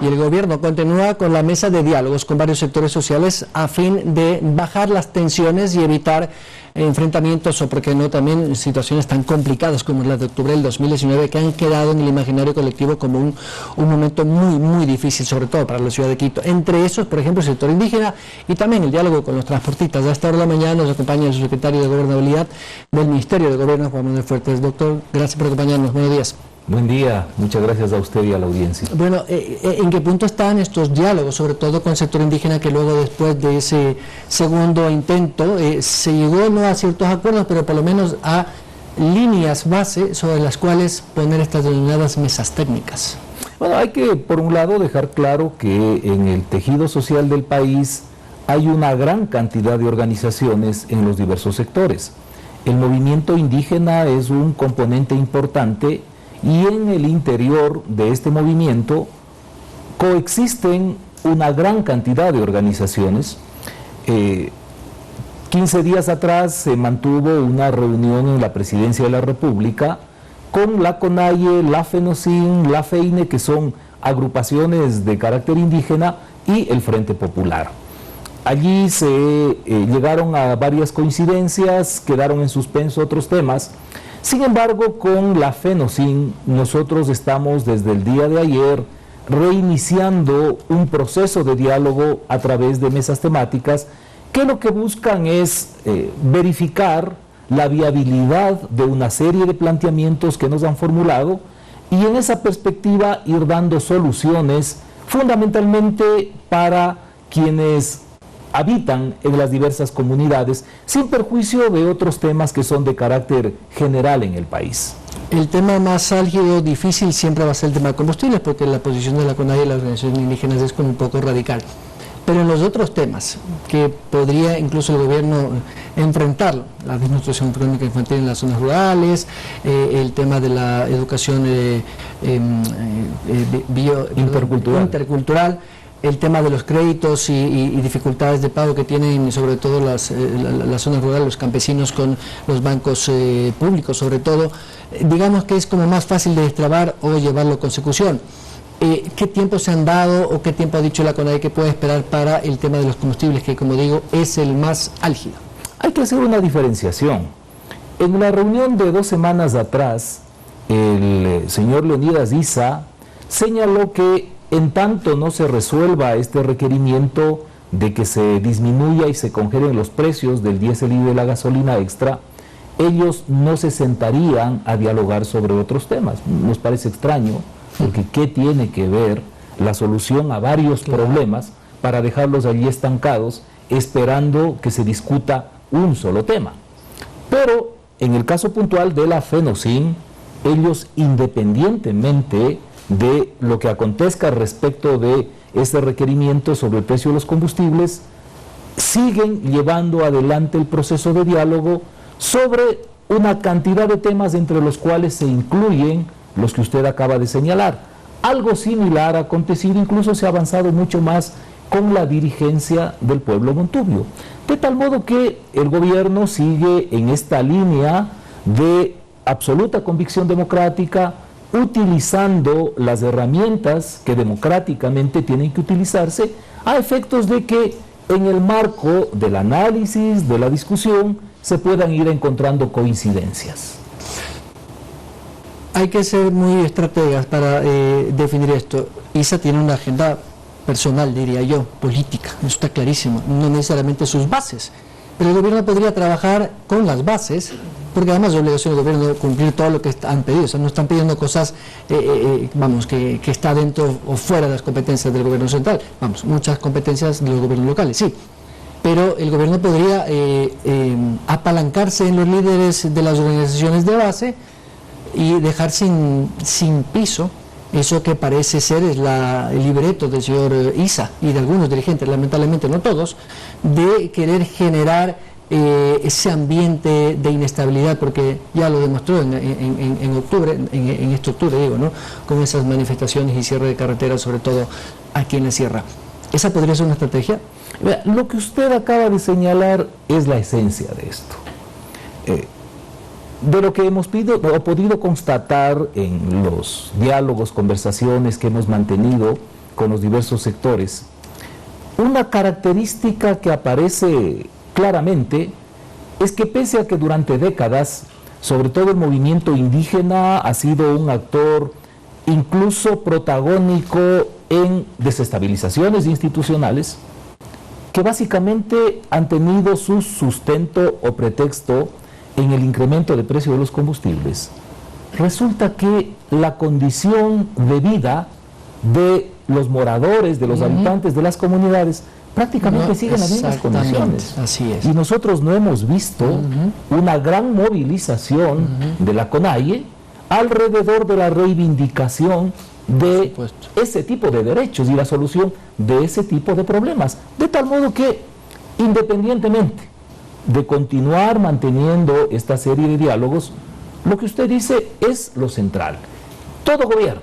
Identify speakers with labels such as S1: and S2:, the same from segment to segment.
S1: y el gobierno continúa con la mesa de diálogos con varios sectores sociales a fin de bajar las tensiones y evitar enfrentamientos o, por qué no, también situaciones tan complicadas como la de octubre del 2019 que han quedado en el imaginario colectivo como un momento muy, muy difícil, sobre todo para la ciudad de Quito. Entre esos, por ejemplo, el sector indígena y también el diálogo con los transportistas. A esta hora de la mañana nos acompaña el subsecretario de Gobernabilidad del Ministerio de Gobierno, Juan Manuel Fuertes. Doctor, gracias por acompañarnos. Buenos días.
S2: Buen día, muchas gracias a usted y a la audiencia.
S1: Bueno, ¿en qué punto están estos diálogos, sobre todo con el sector indígena, que luego después de ese segundo intento se llegó no a ciertos acuerdos, pero por lo menos a líneas base sobre las cuales poner estas denominadas mesas técnicas?
S2: Bueno, hay que, por un lado, dejar claro que en el tejido social del país hay una gran cantidad de organizaciones en los diversos sectores. El movimiento indígena es un componente importante y en el interior de este movimiento coexisten una gran cantidad de organizaciones. 15 días atrás se mantuvo una reunión en la Presidencia de la República con la CONAIE, la FENOCIN, la FEINE, que son agrupaciones de carácter indígena, y el Frente Popular. Allí se llegaron a varias coincidencias, quedaron en suspenso otros temas. Sin embargo, con la FENOCIN nosotros estamos desde el día de ayer reiniciando un proceso de diálogo a través de mesas temáticas que lo que buscan es verificar la viabilidad de una serie de planteamientos que nos han formulado y en esa perspectiva ir dando soluciones fundamentalmente para quienes habitan en las diversas comunidades, sin perjuicio de otros temas que son de carácter general en el país.
S1: El tema más álgido, difícil, siempre va a ser el tema de combustibles, porque la posición de la CONAIE y las organizaciones indígenas es como un poco radical. Pero en los otros temas, que podría incluso el gobierno enfrentarlo, la desnutrición crónica infantil en las zonas rurales, el tema de la educación intercultural, el tema de los créditos y dificultades de pago que tienen sobre todo las zonas rurales, los campesinos con los bancos públicos, sobre todo, digamos que es como más fácil de destrabar o llevarlo a consecución. ¿Qué tiempo se han dado o qué tiempo ha dicho la CONAIE que puede esperar para el tema de los combustibles, que, como digo, es el más álgido?
S2: Hay que hacer una diferenciación. En la reunión de 2 semanas atrás, el señor Leonidas Issa señaló que en tanto no se resuelva este requerimiento de que se disminuya y se congelen los precios del diésel y de la gasolina extra, ellos no se sentarían a dialogar sobre otros temas. Nos parece extraño, porque ¿qué tiene que ver la solución a varios problemas para dejarlos allí estancados esperando que se discuta un solo tema? Pero en el caso puntual de la FENOCIN, ellos, independientemente de lo que acontezca respecto de este requerimiento sobre el precio de los combustibles, siguen llevando adelante el proceso de diálogo sobre una cantidad de temas entre los cuales se incluyen los que usted acaba de señalar. Algo similar ha acontecido, incluso se ha avanzado mucho más con la dirigencia del pueblo montubio. De tal modo que el gobierno sigue en esta línea de absoluta convicción democrática, utilizando las herramientas que democráticamente tienen que utilizarse a efectos de que en el marco del análisis, de la discusión, se puedan ir encontrando coincidencias.
S1: Hay que ser muy estrategas para definir esto. Issa tiene una agenda personal, diría yo, política, eso está clarísimo, no necesariamente sus bases, pero el gobierno podría trabajar con las bases, porque además es obligación del gobierno cumplir todo lo que han pedido. O sea, no están pidiendo cosas, que está dentro o fuera de las competencias del gobierno central. Muchas competencias de los gobiernos locales, sí. Pero el gobierno podría apalancarse en los líderes de las organizaciones de base y dejar sin piso eso que parece ser es el libreto del señor Issa y de algunos dirigentes, lamentablemente no todos, de querer generar ese ambiente de inestabilidad, porque ya lo demostró en octubre, en este octubre digo, ¿no?, con esas manifestaciones y cierre de carreteras, sobre todo aquí en la sierra. ¿Esa podría ser una estrategia?
S2: Lo que usted acaba de señalar es la esencia de esto. De lo que hemos podido constatar en los diálogos, conversaciones que hemos mantenido con los diversos sectores. Una característica que aparece claramente es que pese a que durante décadas, sobre todo el movimiento indígena ha sido un actor incluso protagónico en desestabilizaciones institucionales, que básicamente han tenido su sustento o pretexto en el incremento de precio de los combustibles, resulta que la condición de vida de los moradores, de los habitantes de las comunidades, prácticamente siguen las mismas condiciones.
S1: Así es.
S2: Y nosotros no hemos visto una gran movilización de la CONAIE alrededor de la reivindicación de ese tipo de derechos y la solución de ese tipo de problemas. De tal modo que, independientemente de continuar manteniendo esta serie de diálogos, lo que usted dice es lo central. Todo gobierno,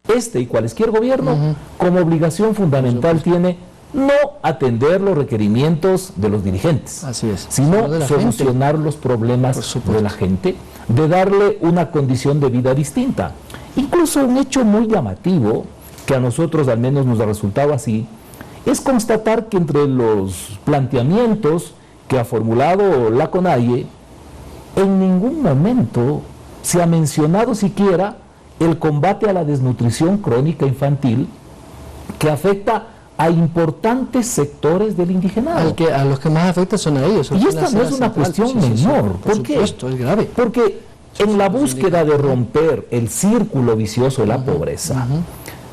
S2: este y cualquier gobierno, como obligación fundamental tiene no atender los requerimientos de los dirigentes,
S1: así es,
S2: sino solucionar los problemas de la gente, de darle una condición de vida distinta. Incluso un hecho muy llamativo, que a nosotros al menos nos ha resultado así, es constatar que entre los planteamientos que ha formulado la CONAIE, en ningún momento se ha mencionado siquiera el combate a la desnutrición crónica infantil, que afecta a importantes sectores del indigenado.
S1: A los que más afecta son a ellos.
S2: Y esta no es una cuestión menor. ¿Por qué?
S1: Es grave.
S2: Porque en la búsqueda de romper el círculo vicioso de la pobreza,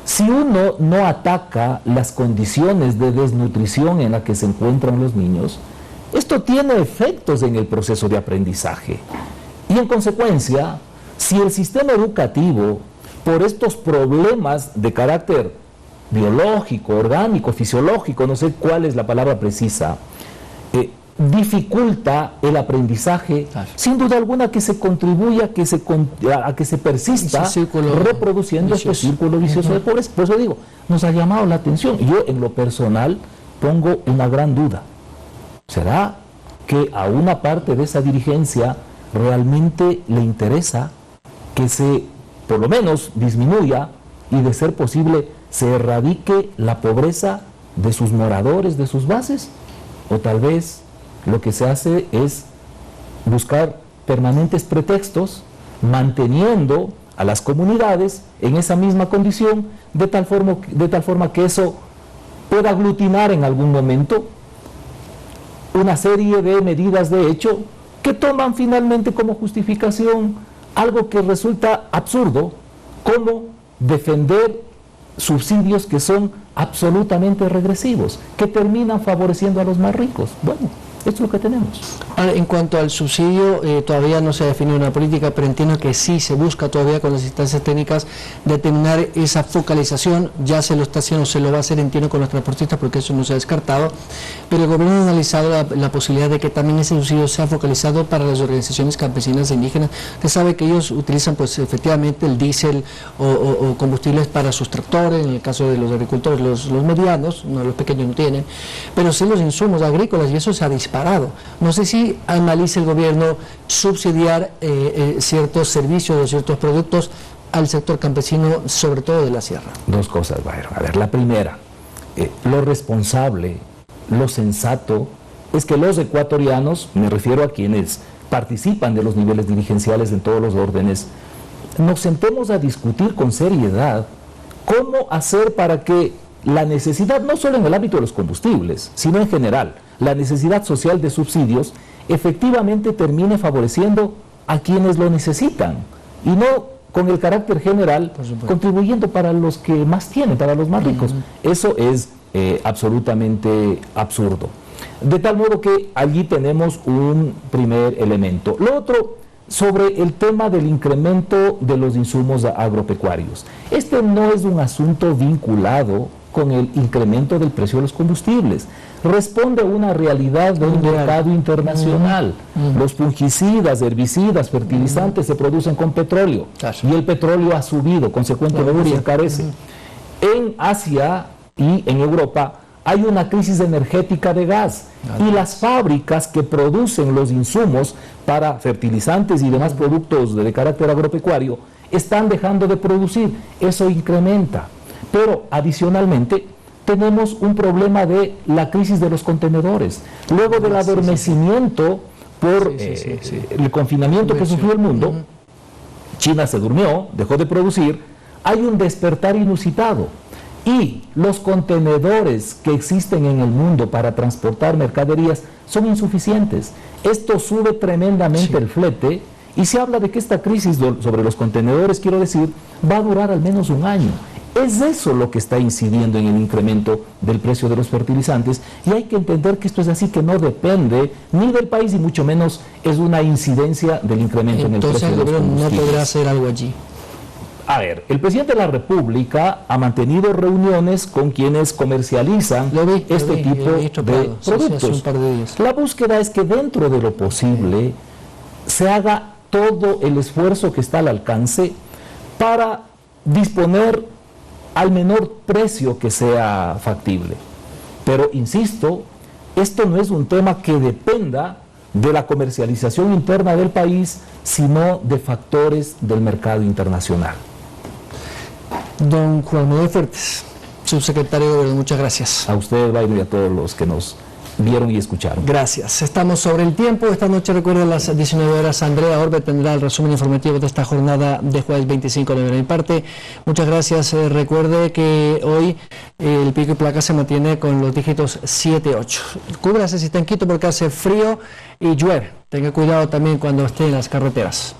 S2: si uno no ataca las condiciones de desnutrición en las que se encuentran los niños, esto tiene efectos en el proceso de aprendizaje. Y en consecuencia, si el sistema educativo, por estos problemas de carácter biológico, orgánico, fisiológico, no sé cuál es la palabra precisa, dificulta el aprendizaje, sin duda alguna que se contribuya a que se persista reproduciendo este círculo vicioso de pobreza. Por eso digo, nos ha llamado la atención. Yo en lo personal pongo una gran duda. ¿Será que a una parte de esa dirigencia realmente le interesa que se, por lo menos, disminuya y, de ser posible, se erradique la pobreza de sus moradores, de sus bases? O tal vez lo que se hace es buscar permanentes pretextos, manteniendo a las comunidades en esa misma condición, de tal forma que eso pueda aglutinar en algún momento una serie de medidas de hecho que toman finalmente como justificación algo que resulta absurdo, como defender subsidios que son absolutamente regresivos, que terminan favoreciendo a los más ricos. Bueno, esto es lo que tenemos.
S1: Ahora, en cuanto al subsidio, todavía no se ha definido una política, pero entiendo que sí se busca todavía con las instancias técnicas determinar esa focalización. Ya se lo está haciendo, se lo va a hacer, entiendo, con los transportistas, porque eso no se ha descartado, pero el gobierno ha analizado la posibilidad de que también ese subsidio sea focalizado para las organizaciones campesinas e indígenas. Usted sabe que ellos utilizan, pues, efectivamente el diésel o combustibles para sus tractores, en el caso de los agricultores, los medianos, no, los pequeños no tienen, pero sí los insumos agrícolas, y eso se ha disparado. No sé si analiza el gobierno subsidiar ciertos servicios o ciertos productos al sector campesino, sobre todo de la sierra.
S2: Dos cosas, Byron. A ver, la primera, lo responsable, lo sensato, es que los ecuatorianos, me refiero a quienes participan de los niveles dirigenciales en todos los órdenes, nos sentemos a discutir con seriedad cómo hacer para que la necesidad, no solo en el ámbito de los combustibles, sino en general, la necesidad social de subsidios, efectivamente termine favoreciendo a quienes lo necesitan, y no con el carácter general, contribuyendo para los que más tienen, para los más ricos. Eso es absolutamente absurdo. De tal modo que allí tenemos un primer elemento. Lo otro, sobre el tema del incremento de los insumos agropecuarios. Este no es un asunto vinculado con el incremento del precio de los combustibles. Responde a una realidad de un mercado internacional. Los fungicidas, herbicidas, fertilizantes se producen con petróleo, y el petróleo ha subido, consecuentemente se encarece. En Asia y en Europa hay una crisis energética de gas, y las fábricas que producen los insumos para fertilizantes y demás productos de carácter agropecuario están dejando de producir. Eso incrementa. Pero adicionalmente tenemos un problema de la crisis de los contenedores. Luego del adormecimiento por el confinamiento que sufrió el mundo, China se durmió, dejó de producir, hay un despertar inusitado. Y los contenedores que existen en el mundo para transportar mercaderías son insuficientes. Esto sube tremendamente el flete y se habla de que esta crisis sobre los contenedores, quiero decir, va a durar al menos un año. Es eso lo que está incidiendo en el incremento del precio de los fertilizantes y hay que entender que esto es así, que no depende ni del país y mucho menos es una incidencia del incremento en el precio de los combustibles.
S1: Entonces el gobierno no podrá hacer algo allí.
S2: A ver, el presidente de la República ha mantenido reuniones con quienes comercializan este tipo de productos. La búsqueda es que dentro de lo posible se haga todo el esfuerzo que está al alcance para disponer al menor precio que sea factible. Pero, insisto, esto no es un tema que dependa de la comercialización interna del país, sino de factores del mercado internacional.
S1: Don Juan Manuel Fuertes, subsecretario de Gobierno, muchas gracias.
S2: A usted, Bailo, y a todos los que nos vieron y escucharon.
S1: Gracias. Estamos sobre el tiempo. Esta noche, recuerden, a las 19 horas, Andrea Orbe tendrá el resumen informativo de esta jornada de jueves 25 de enero. Mi parte, muchas gracias. Recuerde que hoy el pico y placa se mantiene con los dígitos 7-8. Cúbrase si está en Quito porque hace frío y llueve. Tenga cuidado también cuando esté en las carreteras.